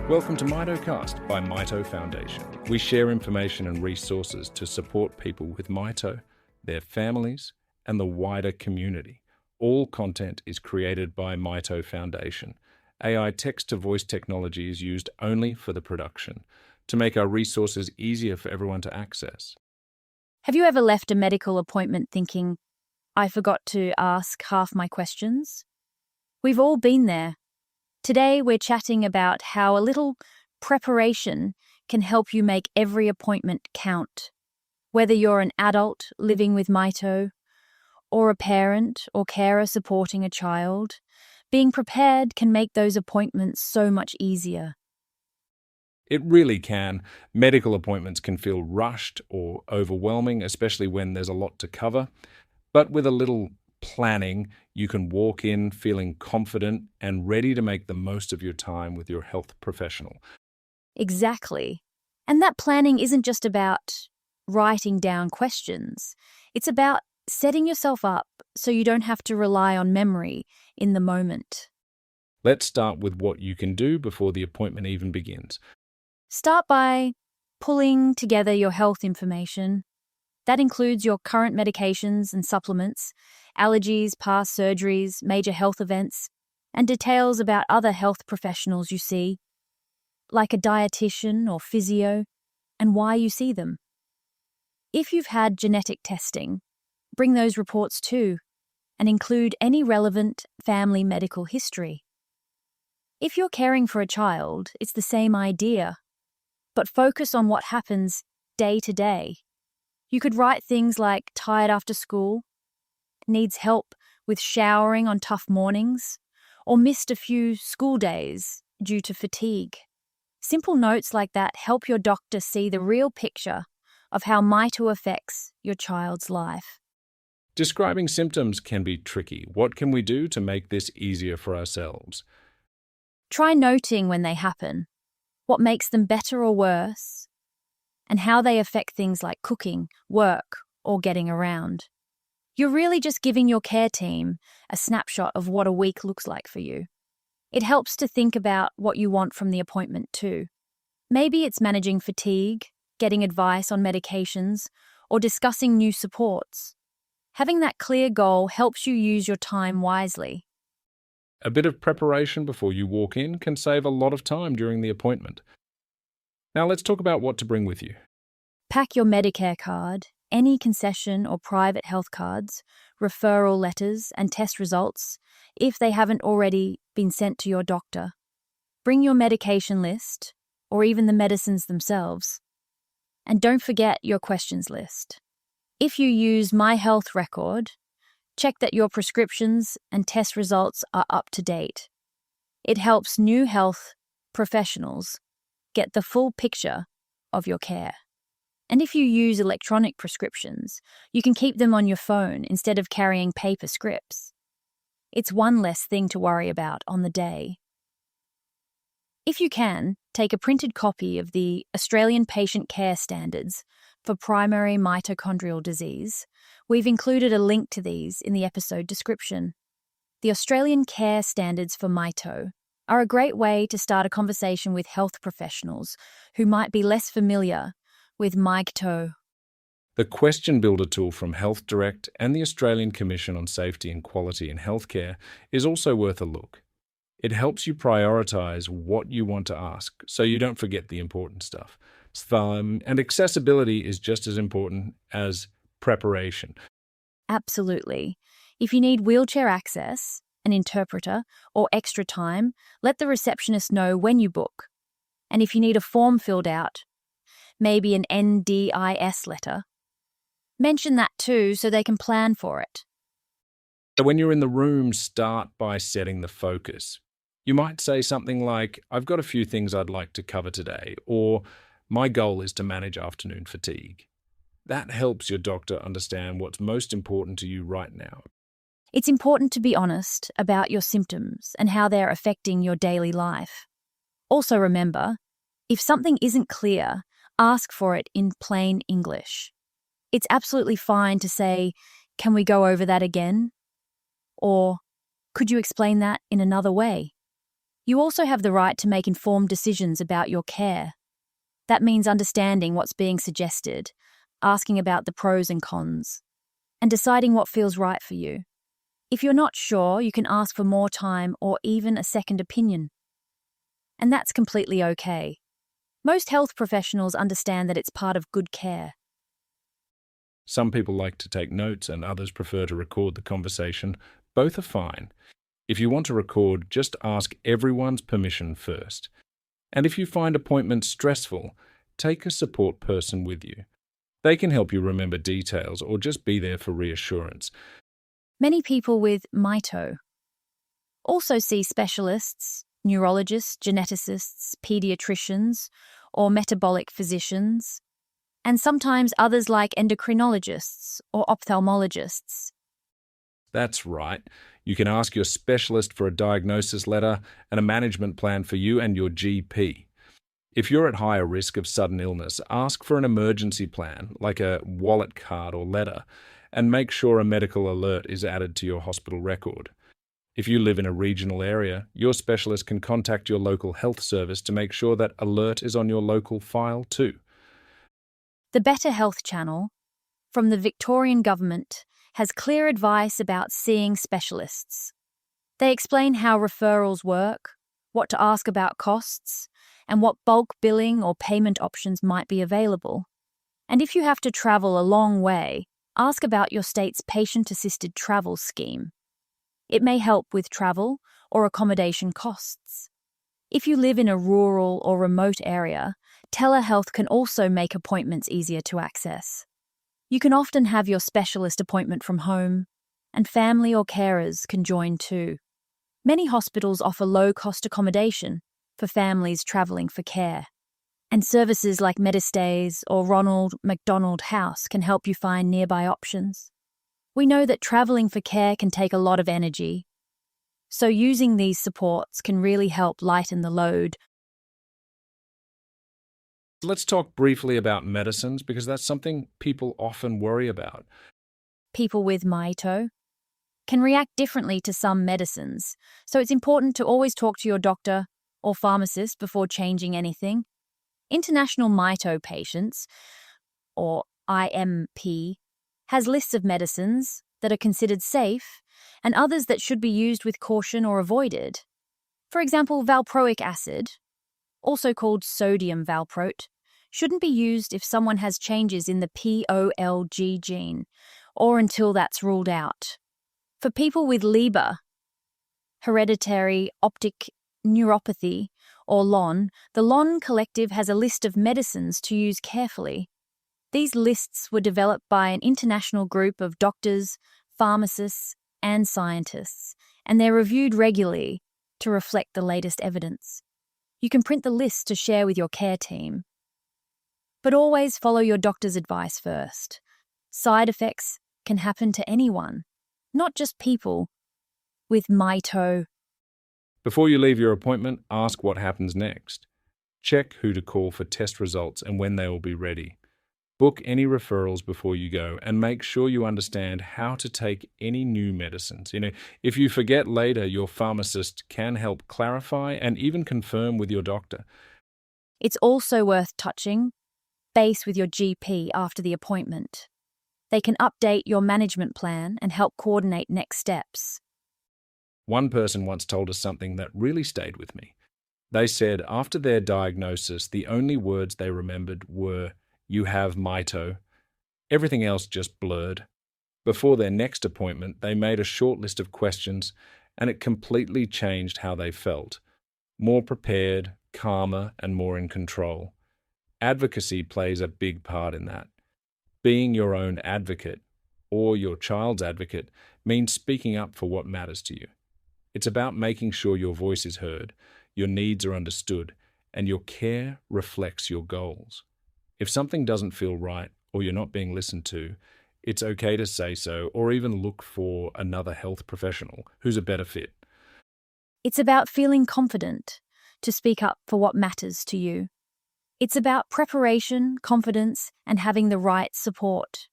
Welcome to MitoCast by Mito Foundation. We share information and resources to support people with Mito, their families, and the wider community. All content is created by Mito Foundation. AI text-to-voice technology is used only for the production to make our resources easier for everyone to access. Have you ever left a medical appointment thinking, I forgot to ask half my questions? We've all been there. Today we're chatting about how a little preparation can help you make every appointment count. Whether you're an adult living with Mito, or a parent or carer supporting a child, being prepared can make those appointments so much easier. It really can. Medical appointments can feel rushed or overwhelming, especially when there's a lot to cover. But with a little planning, you can walk in feeling confident and ready to make the most of your time with your health professional. Exactly. And that planning isn't just about writing down questions. It's about setting yourself up so you don't have to rely on memory in the moment. Let's start with what you can do before the appointment even begins. Start by pulling together your health information. That includes your current medications and supplements, allergies, past surgeries, major health events, and details about other health professionals you see, like a dietitian or physio, and why you see them. If you've had genetic testing, bring those reports too, and include any relevant family medical history. If you're caring for a child, it's the same idea, but focus on what happens day to day. You could write things like tired after school, needs help with showering on tough mornings, or missed a few school days due to fatigue. Simple notes like that help your doctor see the real picture of how Mito affects your child's life. Describing symptoms can be tricky. What can we do to make this easier for ourselves? Try noting when they happen, what makes them better or worse, and how they affect things like cooking, work, or getting around. You're really just giving your care team a snapshot of what a week looks like for you. It helps to think about what you want from the appointment too. Maybe it's managing fatigue, getting advice on medications, or discussing new supports. Having that clear goal helps you use your time wisely. A bit of preparation before you walk in can save a lot of time during the appointment. Now let's talk about what to bring with you. Pack your Medicare card, any concession or private health cards, referral letters, and test results if they haven't already been sent to your doctor. Bring your medication list, or even the medicines themselves. And don't forget your questions list. If you use My Health Record, check that your prescriptions and test results are up to date. It helps new health professionals get the full picture of your care. And if you use electronic prescriptions, you can keep them on your phone instead of carrying paper scripts. It's one less thing to worry about on the day. If you can, take a printed copy of the Australian Patient Care Standards for primary mitochondrial disease. We've included a link to these in the episode description. The Australian Care Standards for Mito are a great way to start a conversation with health professionals who might be less familiar with Mito. The Question Builder tool from Health Direct and the Australian Commission on Safety and Quality in Healthcare is also worth a look. It helps you prioritise what you want to ask so you don't forget the important stuff. And accessibility is just as important as preparation. Absolutely. If you need wheelchair access, an interpreter, or extra time, let the receptionist know when you book. And if you need a form filled out, maybe an NDIS letter, mention that too so they can plan for it. When you're in the room, start by setting the focus. You might say something like, I've got a few things I'd like to cover today, or my goal is to manage afternoon fatigue. That helps your doctor understand what's most important to you right now. It's important to be honest about your symptoms and how they're affecting your daily life. Also remember, if something isn't clear, ask for it in plain English. It's absolutely fine to say, "Can we go over that again?" Or, "Could you explain that in another way?" You also have the right to make informed decisions about your care. That means understanding what's being suggested, asking about the pros and cons, and deciding what feels right for you. If you're not sure, you can ask for more time or even a second opinion. And that's completely okay. Most health professionals understand that it's part of good care. Some people like to take notes and others prefer to record the conversation. Both are fine. If you want to record, just ask everyone's permission first. And if you find appointments stressful, take a support person with you. They can help you remember details or just be there for reassurance. Many people with mito also see specialists, neurologists, geneticists, pediatricians, or metabolic physicians, and sometimes others like endocrinologists or ophthalmologists. That's right. You can ask your specialist for a diagnosis letter and a management plan for you and your GP. If you're at higher risk of sudden illness, ask for an emergency plan, like a wallet card or letter, and make sure a medical alert is added to your hospital record. If you live in a regional area, your specialist can contact your local health service to make sure that alert is on your local file too. The Better Health Channel, from the Victorian Government, has clear advice about seeing specialists. They explain how referrals work, what to ask about costs, and what bulk billing or payment options might be available. And if you have to travel a long way, ask about your state's patient-assisted travel scheme. It may help with travel or accommodation costs. If you live in a rural or remote area, telehealth can also make appointments easier to access. You can often have your specialist appointment from home, and family or carers can join too. Many hospitals offer low-cost accommodation for families travelling for care, and services like MediStays or Ronald McDonald House can help you find nearby options. We know that travelling for care can take a lot of energy, so using these supports can really help lighten the load. Let's talk briefly about medicines because that's something people often worry about. People with mito can react differently to some medicines, so it's important to always talk to your doctor or pharmacist before changing anything. International Mito Patients, or IMP, has lists of medicines that are considered safe and others that should be used with caution or avoided. For example, valproic acid, also called sodium valproate, shouldn't be used if someone has changes in the POLG gene or until that's ruled out. For people with LEBA, hereditary optic neuropathy, or LON, the LON Collective has a list of medicines to use carefully. These lists were developed by an international group of doctors, pharmacists, and scientists, and they're reviewed regularly to reflect the latest evidence. You can print the list to share with your care team. But always follow your doctor's advice first. Side effects can happen to anyone, not just people with mito. Before you leave your appointment, ask what happens next. Check who to call for test results and when they will be ready. Book any referrals before you go and make sure you understand how to take any new medicines. If you forget later, your pharmacist can help clarify and even confirm with your doctor. It's also worth touching base with your GP after the appointment. They can update your management plan and help coordinate next steps. One person once told us something that really stayed with me. They said after their diagnosis, the only words they remembered were, "You have mito." Everything else just blurred. Before their next appointment, they made a short list of questions, and it completely changed how they felt. More prepared, calmer, and more in control. Advocacy plays a big part in that. Being your own advocate, or your child's advocate, means speaking up for what matters to you. It's about making sure your voice is heard, your needs are understood, and your care reflects your goals. If something doesn't feel right or you're not being listened to, it's okay to say so or even look for another health professional who's a better fit. It's about feeling confident to speak up for what matters to you. It's about preparation, confidence, and having the right support.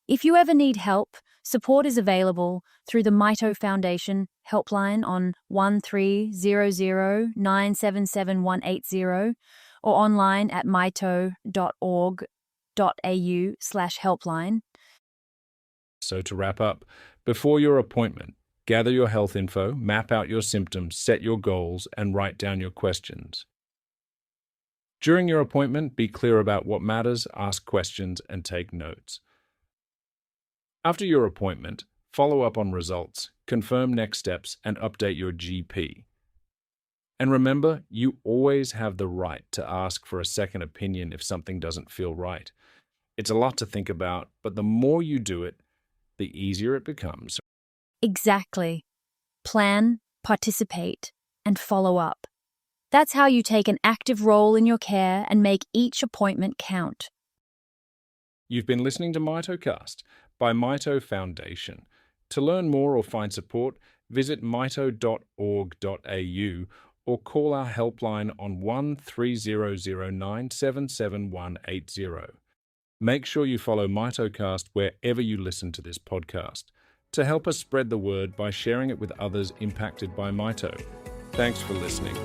If you ever need help, Support is available through the Mito Foundation helpline on 1300977180 or online at mito.org.au/helpline. So to wrap up, before your appointment, gather your health info, map out your symptoms, set your goals, and write down your questions. During your appointment, be clear about what matters, ask questions, and take notes. After your appointment, follow up on results, confirm next steps, and update your GP. And remember, you always have the right to ask for a second opinion if something doesn't feel right. It's a lot to think about, but the more you do it, the easier it becomes. Exactly. Plan, participate, and follow up. That's how you take an active role in your care and make each appointment count. You've been listening to MitoCast by Mito Foundation. To learn more or find support, visit mito.org.au or call our helpline on 1300977180. Make sure you follow MitoCast wherever you listen to this podcast to help us spread the word by sharing it with others impacted by Mito. Thanks for listening.